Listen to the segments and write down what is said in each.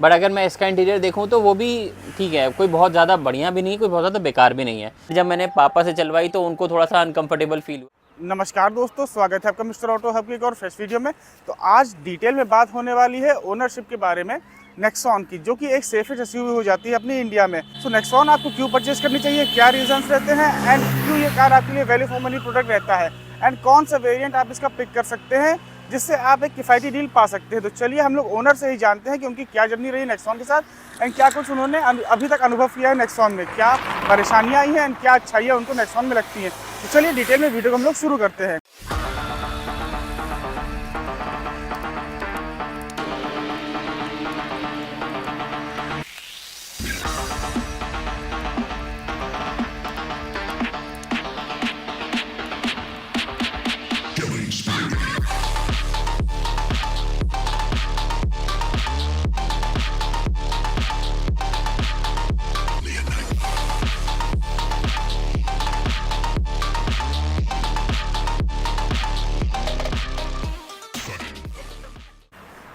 But अगर मैं इसका इंटीरियर देखूँ तो वो भी ठीक है, कोई बहुत ज़्यादा बढ़िया भी नहीं, कोई बहुत ज़्यादा बेकार भी नहीं है। जब मैंने पापा से चलवाई तो उनको थोड़ा सा अनकंफर्टेबल फील हुआ। नमस्कार दोस्तों, स्वागत है आपका मिस्टर ऑटो हब की एक और फ्रेश वीडियो में। तो आज डिटेल में बात होने वाली है ओनरशिप के बारे में नेक्सॉन की, जो कि एक सेफेस्ट एसयूवी हो जाती है अपनी इंडिया में। तो नेक्सॉन आपको क्यों परचेज करनी चाहिए, क्या रीजंस रहते हैं एंड क्यों ये कार आपके लिए वैल्यू फॉर मनी प्रोडक्ट रहता है एंड कौन सा वेरिएंट आप इसका पिक कर सकते हैं जिससे आप एक किफ़ायती डील पा सकते हैं। तो चलिए हम लोग ओनर से ही जानते हैं कि उनकी क्या जर्नी रही नेक्सॉन के साथ एंड क्या कुछ उन्होंने अभी तक अनुभव किया है नेक्सॉन में, क्या परेशानियाँ आई हैं एंड क्या अच्छाइयाँ उनको नेक्सॉन में लगती हैं। तो चलिए डिटेल में वीडियो को हम लोग शुरू करते हैं।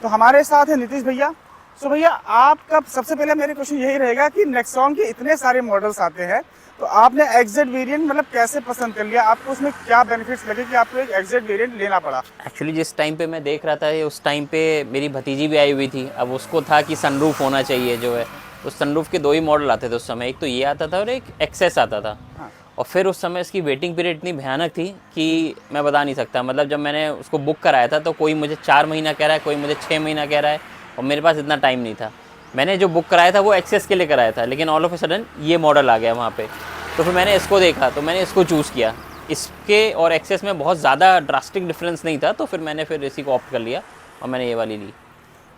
तो हमारे साथ है नीतीश भैया। सो भैया, आपका सबसे पहले मेरे क्वेश्चन यही रहेगा कि नेक्सॉन के इतने सारे मॉडल्स आते हैं, तो आपने एग्जैक्ट वेरिएंट मतलब कैसे पसंद कर लिया, आपको उसमें क्या बेनिफिट्स लगे कि आपको एक एग्जैक्ट वेरिएंट लेना पड़ा? एक्चुअली जिस टाइम पे मैं देख रहा था उस टाइम पे मेरी भतीजी भी आई हुई थी। अब उसको था कि सनरूफ होना चाहिए जो है, तो सनरूफ के 2 ही मॉडल आते थे उस समय, एक तो ये आता था और एक एक्सेस आता था। हाँ। और फिर उस समय इसकी वेटिंग पीरियड इतनी भयानक थी कि मैं बता नहीं सकता। मतलब जब मैंने उसको बुक कराया था तो कोई मुझे 4 महीना कह रहा है, कोई मुझे 6 महीना कह रहा है, और मेरे पास इतना टाइम नहीं था। मैंने जो बुक कराया था वो एक्सेस के लिए कराया था, लेकिन ऑल ऑफ अ सडन ये मॉडल आ गया वहाँ पे। तो फिर मैंने इसको देखा, तो मैंने इसको चूज़ किया। इसके और एक्सेस में बहुत ज़्यादा ड्रास्टिक डिफरेंस नहीं था, तो फिर मैंने फिर इसी को ऑप्ट कर लिया और मैंने ये वाली ली।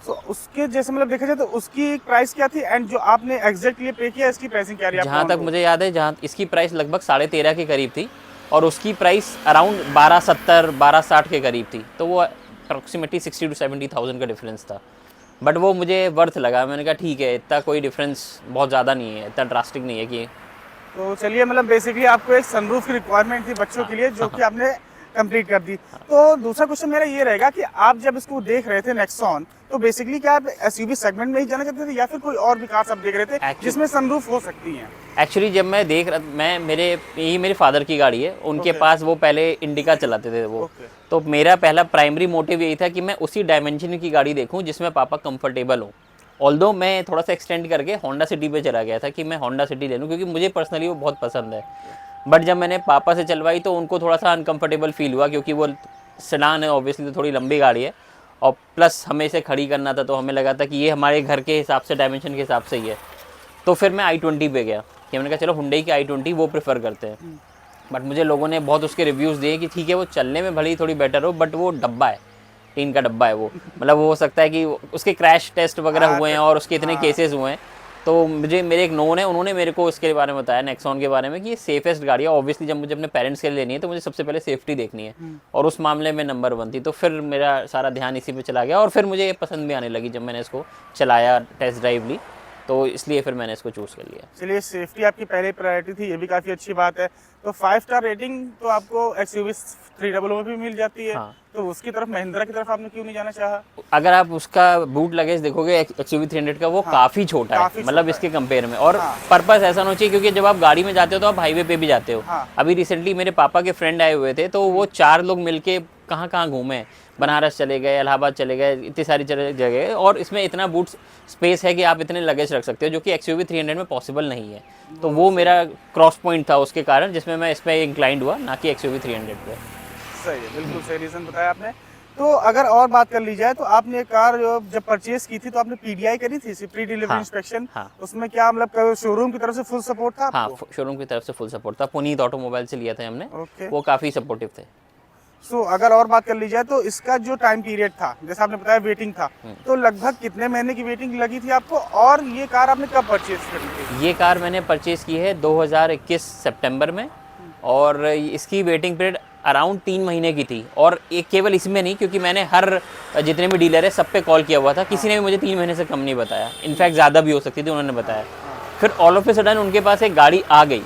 तो उसके जैसे मतलब देखा जाए तो उसकी प्राइस क्या थी एंड जो आपने एग्जैक्ट लिए पे किया, इसकी प्राइसिंग क्या रही? जहाँ तक मुझे याद है, जहाँ इसकी प्राइस लगभग 13.5 के करीब थी और उसकी प्राइस अराउंड 1270 1260 के करीब थी। तो वो अप्रॉक्सीमेटली 60 to 70,000 का डिफरेंस था। बट वो मुझे वर्थ लगा। मैंने कहा ठीक है, इतना कोई डिफरेंस बहुत ज़्यादा नहीं है, इतना ड्रास्टिक नहीं है कि। तो चलिए, मतलब बेसिकली आपको एक सनरूफ की रिक्वायरमेंट थी बच्चों के लिए, जो कि आपने कंप्लीट कर दी। तो दूसरा क्वेश्चन मेरा ये रहेगा कि आप जब इसको देख रहे थे नेक्सॉन, तो बेसिकली क्या आप एसयूवी सेगमेंट में ही जाना चाहते थे या फिर कोई और भी कार आप देख रहे थे जिसमें सनरूफ हो सकती हैं? एक्चुअली जब मैं देख रहा, मेरे फादर की गाड़ी है, उनके पास वो पहले इंडिका चलाते थे वो। तो मेरा पहला प्राइमरी मोटिव यही था कि मैं उसी डायमेंशन की गाड़ी देखूं जिसमें पापा कंफर्टेबल हो। ऑल्दो मैं थोड़ा सा एक्सटेंड करके होंडा सिटी पे चला गया था कि मैं होंडा सिटी ले लूँ, क्योंकि मुझे पर्सनली वो बहुत पसंद है। बट जब मैंने पापा से चलवाई तो उनको थोड़ा सा अनकंफर्टेबल फील हुआ, क्योंकि वो सेडान है, ऑब्वियसली तो थोड़ी लंबी गाड़ी है, और प्लस हमें इसे खड़ी करना था, तो हमें लगा था कि ये हमारे घर के हिसाब से, डायमेंशन के हिसाब से ही है। तो फिर मैं i20 पे गया कि मैंने कहा चलो हुंडई की i20 वो प्रेफर करते हैं। बट मुझे लोगों ने बहुत उसके रिव्यूज़ दिए कि ठीक है, वो चलने में भले ही थोड़ी बेटर हो, बट वो डब्बा है, टीन का डब्बा है वो। मतलब वो हो सकता है कि उसके क्रैश टेस्ट वगैरह हुए हैं और उसके इतने केसेस हुए हैं। तो मुझे, मेरे एक नोन है, उन्होंने मेरे को इसके बारे में बताया, नेक्सॉन के बारे में, कि ये सेफेस्ट गाड़ी है। ऑब्वियसली जब मुझे अपने पेरेंट्स के लिए लेनी है तो मुझे सबसे पहले सेफ्टी देखनी है, और उस मामले में नंबर 1 थी। तो फिर मेरा सारा ध्यान इसी पे चला गया और फिर मुझे ये पसंद भी आने लगी जब मैंने इसको चलाया, टेस्ट ड्राइव ली, तो इसलिए फिर मैंने इसको चूज़ कर लिया। चलिए, सेफ्टी आपकी पहले प्रायोरिटी थी, ये भी काफ़ी अच्छी बात है। तो 5 स्टार रेटिंग तो आपको एक्सयूवी 300 में भी मिल जाती है। हाँ। तो उसकी तरफ, महिंद्रा की तरफ आपने क्यों नहीं जाना चाहा? अगर आप उसका बूट लगेज देखोगे एक्सयूवी 300 का, वो काफ़ी छोटा है, मतलब इसके कंपेयर में। और पर्पस ऐसा होना चाहिए, क्योंकि जब आप गाड़ी में जाते हो तो आप हाईवे पे भी जाते हो। अभी रिसेंटली मेरे पापा के फ्रेंड आए हुए थे, तो वो 4 लोग मिलके कहाँ कहाँ घूमे, बनारस चले गए, इलाहाबाद चले गए, इतनी सारी जगह, और इसमें इतना बूट स्पेस है कि आप इतने लगेज रख सकते हो, जो कि एक्सयूवी 300 में पॉसिबल नहीं है। तो वो मेरा क्रॉस पॉइंट था उसके कारण, जिसमें मैं इस पर इंक्लाइंड हुआ, ना कि एक्सयूवी 300 पे। सही है, बिल्कुल सही रीज़न बताया आपने। तो अगर और बात कर ली जाए तो आपने कार जब परचेज की थी तो आपने पीडीआई करी थी, प्री डिलीवरी इंस्पेक्शन। उसमें क्या मतलब शोरूम की तरफ से फुल सपोर्ट था आपको? हाँ, शोरूम की तरफ से फुल सपोर्ट था। पुनीत ऑटोमोबाइल से लिया था हमने। वो काफ़ी सपोर्टिव थे। सो अगर और बात कर ली जाए तो इसका जो टाइम पीरियड था, जैसे आपने बताया वेटिंग था, तो लगभग कितने महीने की वेटिंग लगी थी आपको, और ये कार आपने कब परचेज करी थी? ये कार मैंने परचेज़ की है 2021 सितंबर में, और इसकी वेटिंग पीरियड अराउंड 3 महीने की थी। और ये केवल इसमें नहीं, क्योंकि मैंने हर जितने भी डीलर है सब पे कॉल किया हुआ था, किसी ने भी मुझे 3 महीने से कम नहीं बताया। इनफैक्ट ज़्यादा भी हो सकती थी, उन्होंने बताया। फिर ऑल ऑफ ए सडन उनके पास एक गाड़ी आ गई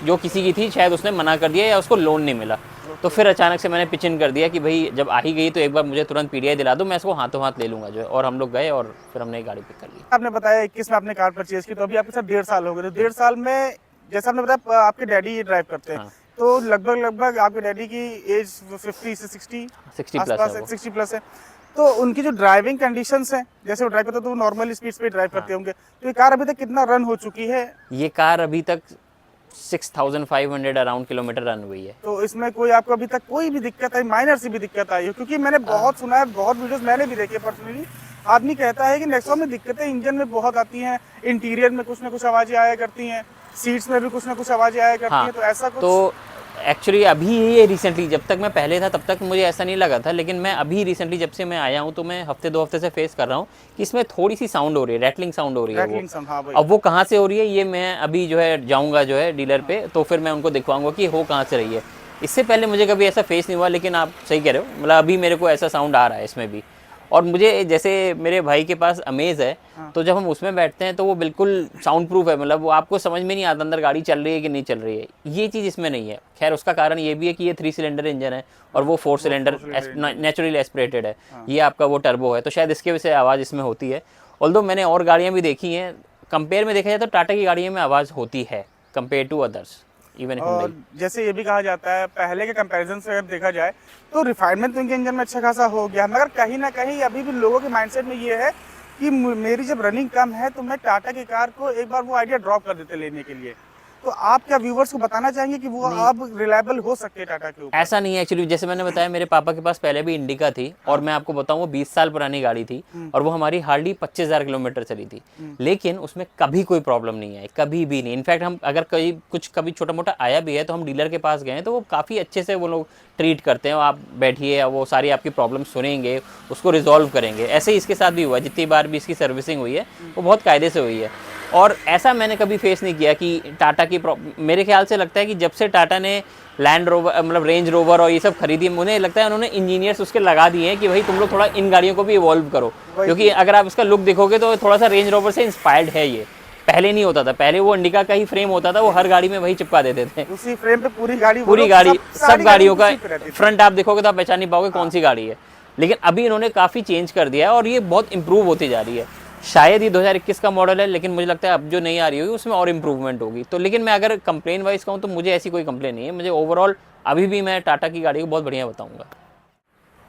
जो किसी की थी, शायद उसने मना कर दिया या उसको लोन नहीं मिला। तो फिर अचानक से मैंने पिच इन कर दिया कि भाई जब आ ही गई तो एक बार मुझे तुरंत पीडीआई दिला दो, मैं इसको हाथों हाथ ले लूँगा जो है। और हम लोग गए और फिर हमने गाड़ी पिक कर ली। आपने बताया 21 में आपने कार परचेज की, तो अभी आपके साथ 1.5 साल हो गए। तो 1.5 साल में जैसा आपने बताया आपके डैडी ये ड्राइव करते हैं, हाँ। तो लगभग आपके डैडी की एज 50 से 60 60 प्लस आसपास है वो। 60 प्लस है। तो उनकी जो ड्राइविंग कंडीशंस हैं, जैसे वो ड्राइव करते हैं तो वो नॉर्मल स्पीड पे ड्राइव करते होंगे, तो ये कार अभी तक कितना रन हो चुकी है? ये कार अभी तक 6500 अराउंड किलोमीटर रन हुई है। तो इसमें कोई आपको अभी तक कोई भी दिक्कत आई, माइनर सी भी दिक्कत आई हो? क्योंकि मैंने बहुत सुना है, बहुत वीडियोस मैंने भी देखे पर्सनली, आदमी कहता है कि नेक्सॉन में दिक्कतें इंजन में बहुत आती हैं, इंटीरियर में कुछ ना कुछ आवाज़ें आया करती हैं, सीट्स में भी कुछ ना कुछ आवाज़ें आया करती हैं, तो ऐसा कुछ? तो एक्चुअली अभी ये रिसेंटली, जब तक मैं पहले था तब तक मुझे ऐसा नहीं लगा था, लेकिन मैं अभी रिसेंटली जब से मैं आया हूँ तो मैं हफ्ते 2 हफ्ते से फेस कर रहा हूँ कि इसमें थोड़ी सी साउंड हो रही है, रैटलिंग साउंड हो रही है रैटलिंग साउंड, हाँ भाई। अब वो कहाँ से हो रही है ये मैं अभी जो है जाऊँगा जो है डीलर पे, तो फिर मैं उनको दिखवाऊंगा कि हो कहाँ से रही है। इससे पहले मुझे कभी ऐसा फेस नहीं हुआ, लेकिन आप सही कह रहे हो, मतलब अभी मेरे को ऐसा साउंड आ रहा है इसमें भी। और मुझे जैसे मेरे भाई के पास अमेज है, तो जब हम उसमें बैठते हैं तो वो बिल्कुल साउंड प्रूफ है, मतलब वो आपको समझ में नहीं आता अंदर गाड़ी चल रही है कि नहीं चल रही है। ये चीज़ इसमें नहीं है। खैर उसका कारण ये भी है कि ये 3 सिलेंडर इंजन है और वो 4 सिलेंडर नेचुरली एस्पिरेटेड है। ये आपका वो टर्बो है, तो शायद इसके वजह से आवाज़ इसमें होती है। ऑल्दो मैंने और गाड़ियाँ भी देखी हैं, कंपेयर में देखा जाए तो टाटा की गाड़ियों में आवाज़ होती है कंपेयर टू अदर्स। और जैसे ये भी कहा जाता है पहले के कंपैरिजन से अगर देखा जाए तो रिफाइनमेंट तो इनके इंजन में अच्छा खासा हो गया, मगर कहीं ना कहीं अभी भी लोगों के माइंडसेट में ये है कि मेरी जब रनिंग कम है तो मैं टाटा की कार को एक बार वो आइडिया ड्रॉप कर देते लेने के लिए। तो आप क्या व्यूवर्स को बताना चाहेंगे कि वो अब रिलायबल हो सकते हैं टाटा के ऊपर? ऐसा नहीं है एक्चुअली, जैसे मैंने बताया मेरे पापा के पास पहले भी इंडिका थी, और मैं आपको बताऊं वो 20 साल पुरानी गाड़ी थी और वो हमारी हार्डली 25,000 किलोमीटर चली थी, लेकिन उसमें कभी कोई प्रॉब्लम नहीं आई, कभी भी नहीं। इनफैक्ट हम अगर कभी छोटा मोटा आया भी है तो हम डीलर के पास गए तो वो काफ़ी अच्छे से वो लोग ट्रीट करते हैं। आप बैठिए, वो सारी आपकी प्रॉब्लम सुनेंगे, उसको रिजॉल्व करेंगे। ऐसे ही इसके साथ भी हुआ, जितनी बार भी इसकी सर्विसिंग हुई है वो बहुत कायदे से हुई है। और ऐसा मैंने कभी फेस नहीं किया कि टाटा की मेरे ख्याल से लगता है कि जब से टाटा ने लैंड रोवर मतलब रेंज रोवर और ये सब खरीदी, मुझे लगता है उन्होंने इंजीनियर्स उसके लगा दिए हैं कि भाई तुम लोग थोड़ा इन गाड़ियों को भी इवॉल्व करो, क्योंकि अगर आप इसका लुक देखोगे तो थोड़ा सा रेंज रोवर से इंस्पायर्ड है ये। पहले नहीं होता था, पहले वो इंडिका का ही फ्रेम होता था, वो हर गाड़ी में वही चिपका देते थे, उसी फ्रेम पे पूरी गाड़ी सब गाड़ियों का फ्रंट आप देखोगे तो आप पहचान नहीं पाओगे कौन सी गाड़ी है। लेकिन अभी इन्होंने काफ़ी चेंज कर दिया है और ये बहुत इंप्रूव होती जा रही है। शायद ये 2021 का मॉडल है, लेकिन मुझे लगता है अब जो नई आ रही होगी उसमें और इम्प्रूवमेंट होगी। तो लेकिन मैं अगर कंप्लेन वाइज कहूँ तो मुझे ऐसी कोई कंप्लेन नहीं है। मुझे ओवरऑल अभी भी मैं टाटा की गाड़ी को बहुत बढ़िया बताऊंगा।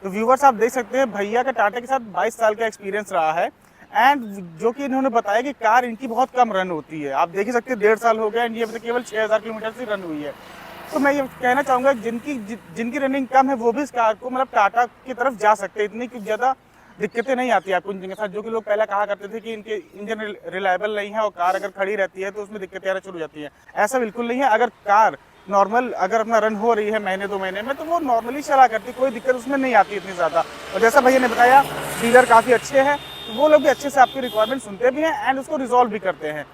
तो व्यूवर्स आप देख सकते हैं भैया का टाटा के साथ 22 साल का एक्सपीरियंस रहा है, एंड जो कि इन्होंने बताया कि कार इनकी बहुत कम रन होती है। आप देख ही सकते हैं 1.5 साल हो गया एंड ये केवल 6000 किलोमीटर से रन हुई है। तो मैं ये कहना चाहूँगा जिनकी रनिंग कम है वो भी इस कार को मतलब टाटा की तरफ जा सकते हैं, इतनी कुछ ज़्यादा दिक्कतें नहीं आती आपको इंजन के साथ। जो कि लोग पहले कहा करते थे कि इनके इंजन रिलायबल नहीं है और कार अगर खड़ी रहती है तो उसमें दिक्कतें आना शुरू हो जाती हैं। ऐसा बिल्कुल नहीं है। अगर कार नॉर्मल अगर अपना रन हो रही है महीने 2 महीने में तो वो नॉर्मली चला करती, कोई दिक्कत उसमें नहीं आती इतनी ज़्यादा। और जैसा भैया ने बताया डीलर काफ़ी अच्छे हैं, तो वो लोग भी अच्छे से आपकी रिक्वायरमेंट सुनते भी हैं एंड उसको रिजॉल्व भी करते हैं।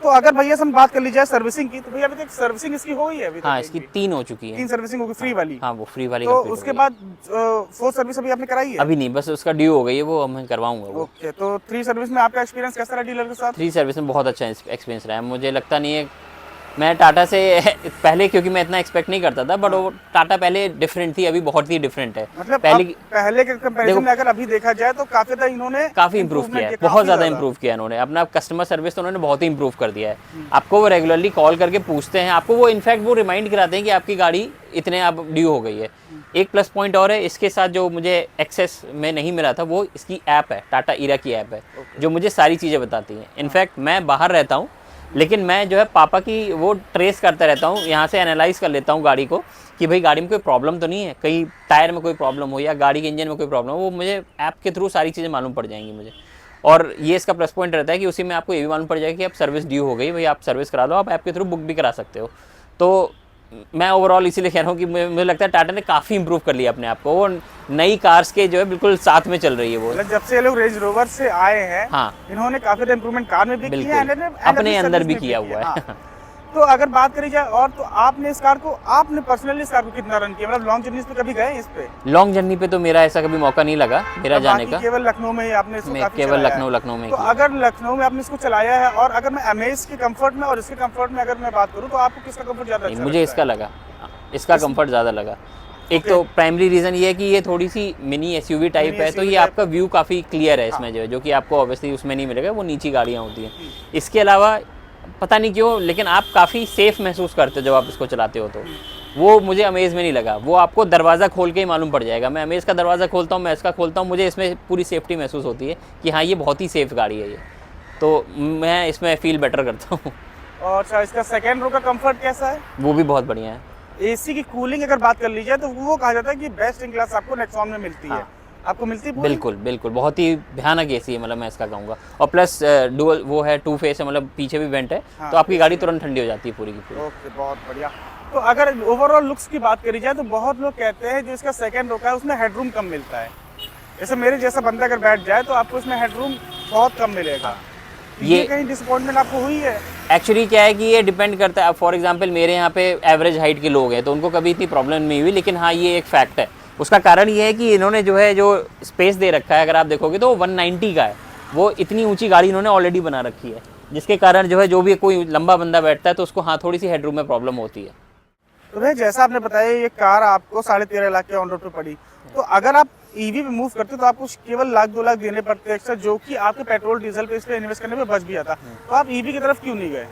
तो अगर भैया से हम बात कर ली जाए सर्विसिंग की, तो भैया अभी तक सर्विसिंग इसकी हो गई है अभी तक? हाँ, इसकी 3 हो चुकी है। 3 सर्विसिंग होगी फ्री वाली? हाँ, वो फ्री वाली तो complete उसके हो गई। बाद 4 सर्विस अभी आपने कराई है? अभी नहीं, बस उसका ड्यू हो गई है, वो मैं करवाऊंगा वो। ओके, तो 3 सर्विस में आपका एक्सपीरियंस कैसा रहा डीलर के साथ? 3 सर्विस में बहुत अच्छा एक्सपीरियंस रहा है। मुझे लगता नहीं है मैं टाटा से पहले, क्योंकि मैं इतना एक्सपेक्ट नहीं करता था, बट वो टाटा पहले डिफरेंट थी, अभी बहुत ही डिफरेंट है। मतलब पहले के कंपैरिजन में अगर अभी देखा जाए तो काफी ज़्यादा इन्होंने काफ़ी इंप्रूव किया है, बहुत ज़्यादा इंप्रूव किया है इन्होंने। अपना कस्टमर सर्विस तो उन्होंने बहुत ही इंप्रूव कर दिया है। आपको वो रेगुलरली कॉल करके पूछते हैं, आपको वो इनफैक्ट वो रिमाइंड कराते हैं कि आपकी गाड़ी इतने अब ड्यू हो गई है। एक प्लस पॉइंट और है इसके साथ जो मुझे एक्सेस में नहीं मिला था, वो इसकी ऐप है, टाटा ईरा की ऐप है, जो मुझे सारी चीज़ें बताती हैं। इनफैक्ट मैं बाहर रहता हूँ, लेकिन मैं जो है पापा की वो ट्रेस करता रहता हूँ, यहाँ से एनालाइज कर लेता हूँ गाड़ी को कि भाई गाड़ी में कोई प्रॉब्लम तो नहीं है, कहीं टायर में कोई प्रॉब्लम हो या गाड़ी के इंजन में कोई प्रॉब्लम हो, वो मुझे ऐप के थ्रू सारी चीज़ें मालूम पड़ जाएंगी मुझे। और ये इसका प्लस पॉइंट रहता है कि उसी में आपको ये भी मालूम पड़ जाएगा कि आप सर्विस ड्यू हो गई, भाई आप सर्विस करा लो, आप ऐप के थ्रू बुक भी करा सकते हो। तो मैं ओवरऑल इसीलिए कह रहा हूँ कि मुझे लगता है टाटा ने काफ़ी इंप्रूव कर लिया अपने आप को। वो नई कार्स के जो है बिल्कुल साथ में चल रही है वो। जब से ये लोग रेंज रोवर से आए हैं, हाँ, इन्होंने काफी इंप्रूवमेंट कार में भी की है, अपने अंदर भी किया हुआ है। तो अगर बात करी जाए और तो आपने इस कार को पर्सनली इस कार को कितना रन किया, मतलब लॉन्ग जर्नीज पे कभी गए इस पे? लॉन्ग जर्नी पे तो मेरा ऐसा कभी मौका नहीं लगा मेरा जाने का। केवल लखनऊ में ही आपने इसको काफी केवल चलाया लखनऊ में। तो अगर लखनऊ में आपने इसको चलाया है और अगर मैं अमेज के कंफर्ट में और इसके कंफर्ट में अगर मैं बात करूँ तो आपको किसका कंफर्ट ज्यादा अच्छा मुझे इसका लगा, इसका कंफर्ट ज़्यादा लगा। एक तो प्राइमरी रीज़न ये है कि ये थोड़ी सी मिनी एसयूवी टाइप है, तो ये आपका व्यू काफ़ी क्लियर है इसमें जो कि आपको ऑब्वियसली उसमें नहीं मिलेगा, वो नीची गाड़ियाँ होती हैं। इसके अलावा पता नहीं क्यों लेकिन आप काफ़ी सेफ़ महसूस करते हो जब आप इसको चलाते हो, तो वो मुझे अमेज़ में नहीं लगा। वो आपको दरवाज़ा खोल के ही मालूम पड़ जाएगा। मैं अमेज़ का दरवाज़ा खोलता हूँ, मैं इसका खोलता हूँ, मुझे इसमें पूरी सेफ्टी महसूस होती है कि हाँ ये बहुत ही सेफ़ गाड़ी है ये, तो मैं इसमें फ़ील बेटर करता हूँ। और अच्छा, इसका सेकेंड रो का कंफर्ट कैसा है? वो भी बहुत बढ़िया है। एसी की कूलिंग अगर बात कर ली जाए तो वो कहा जाता है कि बेस्ट इन क्लास आपको नेक्सॉन में मिलती है। आपको मिलती है पूरी? बिल्कुल बिल्कुल, बहुत ही भयानक एसी है, मतलब मैं इसका कहूँगा। और प्लस डुअल वो है, 2 फेस है, मतलब पीछे भी वेंट है, तो आपकी गाड़ी तुरंत ठंडी हो जाती है पूरी की पूरी। ओके, बहुत बढ़िया। तो अगर ओवरऑल लुक्स की बात करी जाए तो बहुत लोग कहते हैं जो इसका सेकंड रो का है उसमें हेडरूम कम मिलता है। जैसे मेरे जैसा बंदा अगर बैठ जाए तो आपको इसमें हेडरूम बहुत कम मिलेगा। ये कहीं डिसअपॉइंटमेंट आपको हुई है? एक्चुअली क्या है कि ये डिपेंड करता है। फॉर एग्जांपल मेरे यहाँ पे एवरेज हाइट के लोग हैं तो उनको कभी इतनी प्रॉब्लम नहीं हुई, लेकिन हाँ ये एक फैक्ट है। उसका कारण ये है कि इन्होंने जो स्पेस दे रखा है, अगर आप देखोगे तो 190 का है, वो इतनी ऊंची गाड़ी इन्होंने ऑलरेडी बना रखी है, जिसके कारण जो भी कोई लंबा बंदा बैठता है तो उसको हाँ थोड़ी सी हेडरूम में प्रॉब्लम होती है। तो भाई जैसा आपने बताया ये कार आपको 13.5 लाख के ऑन रोड पे पड़ी, तो अगर आप ईवी पे मूव करते तो आपको केवल 1-2 लाख देने पड़ते एक्स्ट्रा, जो कि आपके पेट्रोल डीजल पे इस पे इन्वेस्ट करने में बच भी जाता। तो आप ईवी की तरफ क्यों नहीं गए?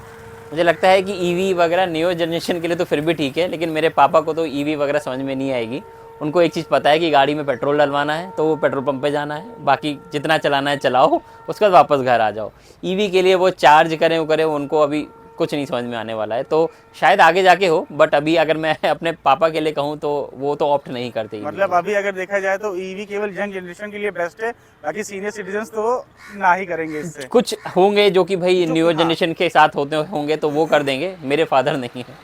मुझे लगता है कि ईवी वगैरह न्यू जनरेशन के लिए तो फिर भी ठीक है, लेकिन मेरे पापा को तो ईवी वगैरह समझ में नहीं आएगी। उनको एक चीज़ पता है कि गाड़ी में पेट्रोल डलवाना है तो वो पेट्रोल पंप पे जाना है, बाकी जितना चलाना है चलाओ, उसके बाद वापस घर आ जाओ। ईवी के लिए वो चार्ज करें वो करें, उनको अभी कुछ नहीं समझ में आने वाला है, तो शायद आगे जाके हो, बट अभी अगर मैं अपने पापा के लिए कहूँ तो वो तो ऑप्ट नहीं करते। मतलब अभी अगर देखा जाए तो ईवी केवल यंग जनरेशन के लिए बेस्ट है, बाकी सीनियर सिटीजन तो ना ही करेंगे इससे। कुछ होंगे जो कि भाई न्यू जनरेशन के साथ होंगे तो वो कर देंगे, मेरे फादर नहीं है।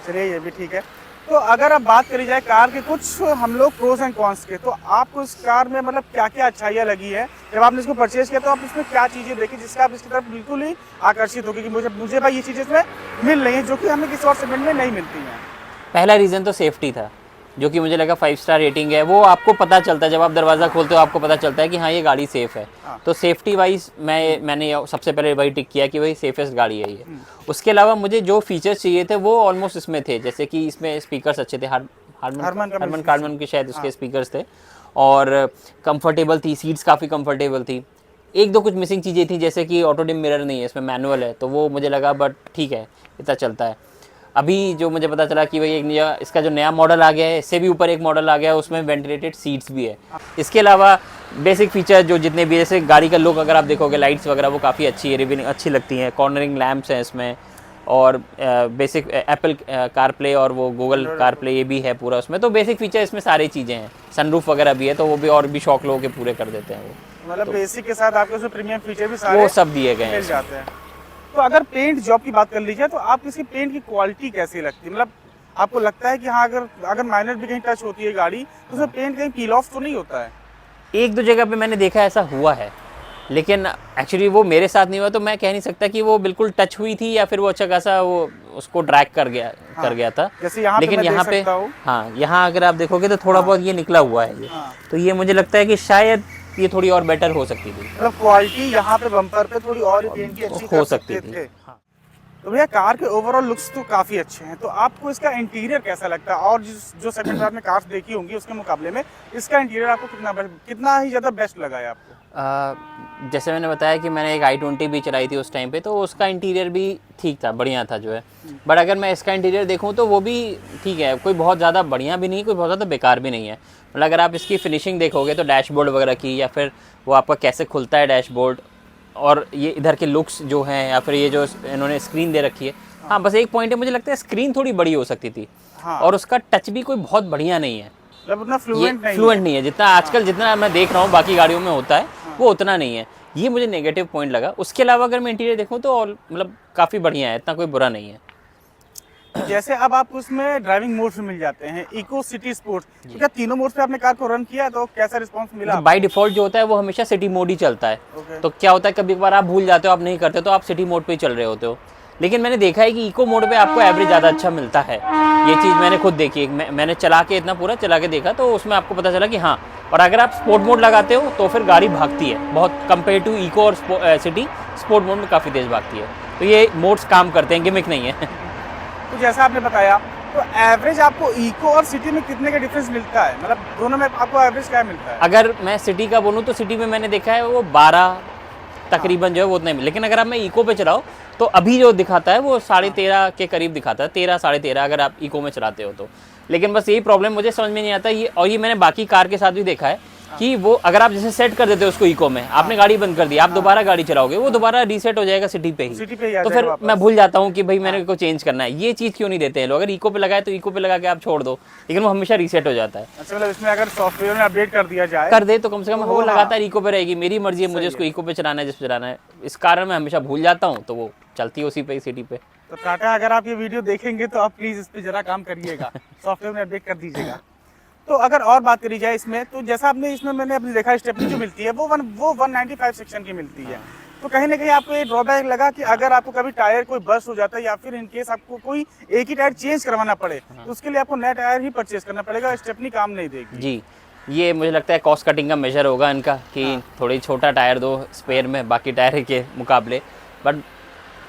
चलिए ये भी ठीक है। तो अगर अब बात करी जाए कार के कुछ हम लोग प्रोज एंड कॉन्स के, तो आपको इस कार में मतलब क्या क्या अच्छाइयाँ लगी है? जब आपने इसको परचेज किया तो आप इसमें क्या चीज़ें देखी जिसका आप इसकी तरफ बिल्कुल ही आकर्षित हो गए कि मुझे भाई ये चीज़ें इसमें मिल रही हैं जो कि हमें किसी और सेगमेंट में नहीं मिलती हैं? पहला रीज़न तो सेफ्टी था, जो कि मुझे लगा 5 स्टार रेटिंग है। वो आपको पता चलता है जब आप दरवाज़ा खोलते हो, आपको पता चलता है कि हाँ ये गाड़ी सेफ़ है। तो सेफ्टी वाइज मैंने सबसे पहले वही टिक किया कि भाई सेफेस्ट गाड़ी है ये। उसके अलावा मुझे जो फीचर्स चाहिए थे वो ऑलमोस्ट इसमें थे, जैसे कि इसमें स्पीकर्स अच्छे थे, हार्मन कार्डमन के शायद उसके स्पीकर्स थे, और कंफर्टेबल थी, सीट्स काफ़ी कंफर्टेबल थी। एक दो कुछ मिसिंग चीज़ें थी, जैसे कि ऑटो डिम मिरर नहीं है इसमें, मैनुअल है, तो वो मुझे लगा बट ठीक है इतना चलता है। अभी जो मुझे पता चला कि भाई एक इसका जो नया मॉडल आ गया है, इससे भी ऊपर एक मॉडल आ गया है, उसमें वेंटिलेटेड सीट्स भी है। इसके अलावा बेसिक फीचर जो जितने भी, जैसे गाड़ी का लुक अगर आप देखोगे, लाइट्स वगैरह वो काफ़ी अच्छी है, रिवीलिंग अच्छी लगती हैं, कॉर्नरिंग लैंप्स हैं इसमें, और बेसिक एप्पल कार प्ले और वो गूगल कार प्ले ये भी है पूरा उसमें। तो बेसिक फीचर इसमें सारी चीज़ें हैं, सनरूफ वगैरह भी है, तो वो भी और भी शौक लोगों के पूरे कर देते हैं वो। मतलब बेसिक के साथ आपके उसमें प्रीमियम फीचर भी सारे वो सब दिए गए मिल जाते हैं। तो अगर पेंट जॉब की बात कर लीजिए तो आपको इसकी पेंट की क्वालिटी कैसी लगती है? मतलब आपको लगता है कि हाँ अगर माइनर भी कहीं टच होती है गाड़ी तो उसमें पेंट कहीं पील ऑफ तो नहीं होता है? एक दो जगह पे मैंने देखा ऐसा हुआ है, लेकिन एक्चुअली वो मेरे साथ नहीं हुआ, तो मैं कह नहीं सकता कि वो बिल्कुल टच हुई थी या फिर वो अच्छा खासा वो उसको ड्रैग कर गया था। जैसे यहाँ लेकिन पे यहाँ पे हाँ, यहाँ अगर आप देखोगे तो थोड़ा बहुत ये निकला हुआ है ये। तो ये मुझे लगता है कि शायद ये थोड़ी और बेटर हो सकती थी, मतलब क्वालिटी यहाँ पे बम्पर पे थोड़ी और पेंट की अच्छी हो सकती थी। तो भैया कार के ओवरऑल लुक्स तो काफ़ी अच्छे हैं, तो आपको इसका इंटीरियर कैसा लगता है? और जो सेकंड में आपने कार्स देखी होंगी उसके मुकाबले में इसका इंटीरियर आपको कितना ही ज़्यादा बेस्ट लगा है आपको? जैसे मैंने बताया कि मैंने एक i20 भी चलाई थी उस टाइम पे, तो उसका इंटीरियर भी ठीक था, बढ़िया था जो है। बट अगर मैं इसका इंटीरियर देखूँ तो वो भी ठीक है, कोई बहुत ज़्यादा बढ़िया भी नहीं, कोई बहुत ज़्यादा बेकार भी नहीं है। मतलब अगर आप इसकी फिनिशिंग देखोगे तो डैशबोर्ड वगैरह की, या फिर वो आपका कैसे खुलता है डैशबोर्ड, और ये इधर के लुक्स जो हैं, या फिर ये जो इन्होंने स्क्रीन दे रखी है, हाँ बस एक पॉइंट है, मुझे लगता है स्क्रीन थोड़ी बड़ी हो सकती थी। और उसका टच भी कोई बहुत बढ़िया नहीं है, उतना फ्लुएंट नहीं है जितना आजकल जितना मैं देख रहा हूँ बाकी गाड़ियों में होता है, वो उतना नहीं है। ये मुझे नेगेटिव पॉइंट लगा। उसके अलावा अगर मैं इंटीरियर देखूँ तो मतलब काफ़ी बढ़िया है, इतना कोई बुरा नहीं है। जैसे अब आपको उसमें ड्राइविंग मोड्स मिल जाते हैं, इको, सिटी, स्पोर्ट्स, तो क्या तीनों मोड्स पे आपने कार को रन किया तो कैसा रिस्पांस मिला? बाय डिफॉल्ट जो होता है वो हमेशा सिटी मोड ही चलता है। तो क्या होता है कभी कभार आप भूल जाते हो, आप नहीं करते तो आप सिटी मोड पे ही चल रहे होते हो, लेकिन मैंने देखा है कि इको मोड पे आपको एवरेज ज़्यादा अच्छा मिलता है। ये चीज़ मैंने खुद देखी, मैंने चला के इतना पूरा चला के देखा, तो उसमें आपको पता चला कि हाँ। और अगर आप स्पोर्ट मोड लगाते हो तो फिर गाड़ी भागती है बहुत, कंपेयर टू इको और सिटी, स्पोर्ट मोड में काफ़ी तेज़ भागती है। तो ये मोड्स काम करते हैं, गिमिक नहीं है। तो जैसा आपने बताया तो एवरेज आपको इको और सिटी में कितने का डिफरेंस मिलता है, मतलब दोनों में आपको एवरेज क्या मिलता है? अगर मैं सिटी का बोलूँ तो सिटी में मैंने देखा है वो 12 तकरीबन जो है वो उतना ही, लेकिन अगर आप मैं इको पे चलाऊँ तो अभी जो दिखाता है वो 13.5 के करीब दिखाता है, 13 13.5 अगर आप इको में चलाते हो तो। लेकिन बस यही प्रॉब्लम मुझे समझ में नहीं आता ये, और ये मैंने बाकी कार के साथ भी देखा है कि वो अगर आप जैसे सेट कर देते हो उसको इको में, आपने गाड़ी बंद कर दी, आप दोबारा गाड़ी चलाओगे वो दोबारा रीसेट हो जाएगा सिटी पे ही, आ तो फिर मैं भूल जाता हूँ कि भाई मैंने को चेंज करना है। ये चीज़ क्यों नहीं देते हैं लोग? अगर इको पे लगाए तो इको पे लगा के आप छोड़ दो, लेकिन वो हमेशा रीसेट हो जाता है। अच्छा, मतलब इसमें अगर सॉफ्टवेयर में अपडेट कर दिया जाए कर दे तो कम से कम वो लगातार इको पे रहेगी। मेरी मर्जी है, मुझे उसको इको पे चलाना है जिस पे चलाना है, इस कारण मैं हमेशा भूल जाता हूँ, तो वो चलती है उसी पे सिटी पे। तो टाटा अगर आप ये वीडियो देखेंगे तो आप प्लीज इस पे जरा काम करिएगा, सॉफ्टवेयर में अपडेट कर दीजिएगा। तो अगर और बात करी जाए इसमें, तो जैसा आपने इसमें मैंने अपने देखा स्टेपनी जो मिलती है वो 195 सेक्शन की मिलती है। तो कहीं ना कहीं आपको ये ड्रॉबैक लगा कि अगर आपको कभी टायर कोई बस्ट हो जाता है या फिर इनकेस आपको कोई एक ही टायर चेंज करवाना पड़े तो उसके लिए आपको नया टायर ही परचेज करना पड़ेगा, स्टेपनी काम नहीं देगी। जी, ये मुझे लगता है कॉस्ट कटिंग का मेजर होगा इनका कि थोड़ी छोटा टायर दो स्पेयर में बाकी टायर के मुकाबले, बट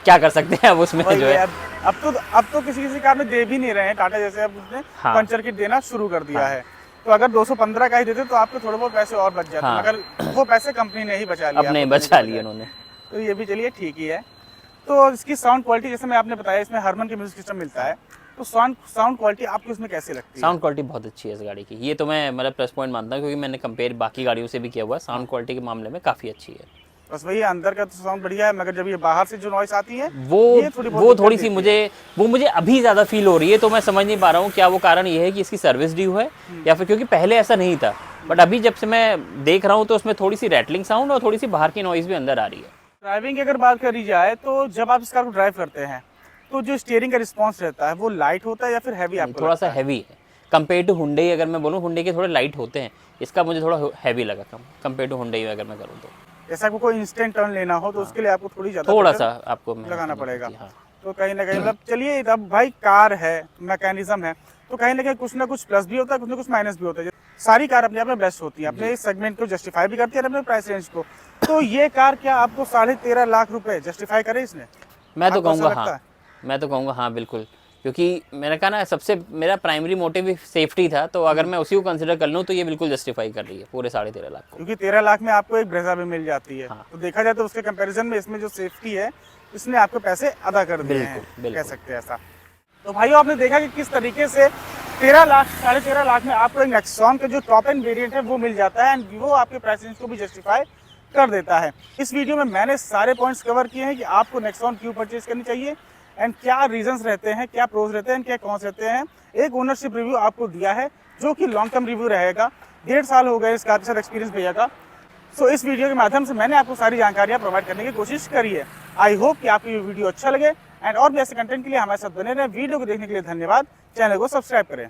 क्या कर सकते हैं अब उसमें जो है। अब तो किसी कार में दे भी नहीं रहे हैं टाटा, जैसे अब उसने पंचर किट देना शुरू कर दिया है। तो अगर 215 का ही देते तो आपके थोड़े बहुत पैसे और बच जाते, मगर वो पैसे कंपनी ने ही बचा लिया, अपने बचा लिए उन्होंने। तो ये भी चलिए ठीक ही है। तो इसकी साउंड क्वालिटी जैसे मैं आपने बताया इसमें हरमन की म्यूजिक सिस्टम मिलता है, तो साउंड क्वालिटी आपको इसमें कैसी लगती है? साउंड क्वालिटी बहुत अच्छी है इस गाड़ी की, ये तो मैं मतलब प्लस पॉइंट मानता हूँ क्योंकि मैंने कंपेयर बाकी गाड़ियों से भी किया हुआ है, साउंड क्वालिटी के मामले में काफ़ी अच्छी है। बस वही अंदर का तो साउंड बढ़िया है, मगर जब ये बाहर से जो नॉइस आती है वो थोड़ी सी मुझे अभी ज़्यादा फील हो रही है, तो मैं समझ नहीं पा रहा हूँ क्या वो कारण ये है कि इसकी सर्विस ड्यू है या फिर क्योंकि पहले ऐसा नहीं था, बट अभी जब से मैं देख रहा हूँ तो उसमें थोड़ी सी रैटलिंग साउंड और थोड़ी सी बाहर की नॉइस भी अंदर आ रही है। ड्राइविंग की अगर बात करी जाए तो जब आप इस कार को ड्राइव करते हैं तो जो स्टीयरिंग का रिस्पॉन्स रहता है वो लाइट होता है या फिर हैवी? आपको थोड़ा सा हैवी है कंपेयर टू हुंडई। अगर मैं बोलूँ हुंडई के थोड़े लाइट होते हैं, इसका मुझे थोड़ा हैवी लगा कंपेयर टू हुंडई अगर मैं करूँ तो। जैसा आपको कोई इंस्टेंट टर्न लेना हो तो उसके लिए आपको थोड़ा सा आपको लगाना पड़ेगा। तो कहीं ना कहीं मतलब चलिए, अब भाई कार है, मैकेनिज्म है, तो कहीं ना कहीं कुछ ना कुछ प्लस भी होता है, कुछ ना कुछ माइनस भी होता है। सारी कार अपने आप में बेस्ट होती है, अपने इस सेगमेंट को जस्टिफाई भी करती है अपने प्राइस रेंज को। तो ये कार क्या आपको 13.5 लाख रुपए जस्टिफाई करे इसने? मैं तो कहूँगा हाँ बिल्कुल, क्योंकि मैंने कहा ना सबसे मेरा प्राइमरी मोटिव भी सेफ्टी था, तो अगर मैं उसी को कंसिडर कर लूँ तो ये बिल्कुल जस्टिफाई कर रही है पूरे 13.5 लाख को, क्योंकि 13 लाख में आपको एक ब्रेजा भी मिल जाती है। तो देखा जाए तो उसके कंपैरिजन में इसमें जो सेफ्टी है इसने आपको पैसे अदा कर दिए हैं, कह सकते हैं ऐसा। तो भाइयों आपने देखा कि किस तरीके से 13 लाख में आपको एक नेक्सॉन का जो टॉप एंड वेरिएंट है वो मिल जाता है, एंड वो आपके प्राइस रेंज को भी जस्टिफाई कर देता है। इस वीडियो में मैंने सारे पॉइंट्स कवर किए हैं कि आपको नेक्सॉन क्यों परचेज करनी चाहिए एंड क्या रीजंस रहते हैं, क्या प्रोज रहते हैं, क्या कॉन्स रहते हैं। एक ओनरशिप रिव्यू आपको दिया है जो कि लॉन्ग टर्म रिव्यू रहेगा, 1.5 साल हो गए इस कार के साथ एक्सपीरियंस भैया का। सो इस वीडियो के माध्यम से मैंने आपको सारी जानकारियां प्रोवाइड करने की कोशिश करी है। आई होप कि आपको ये वीडियो अच्छा लगे, एंड और भी ऐसे कंटेंट के लिए हमारे साथ बने रहें। वीडियो को देखने के लिए धन्यवाद, चैनल को सब्सक्राइब करें।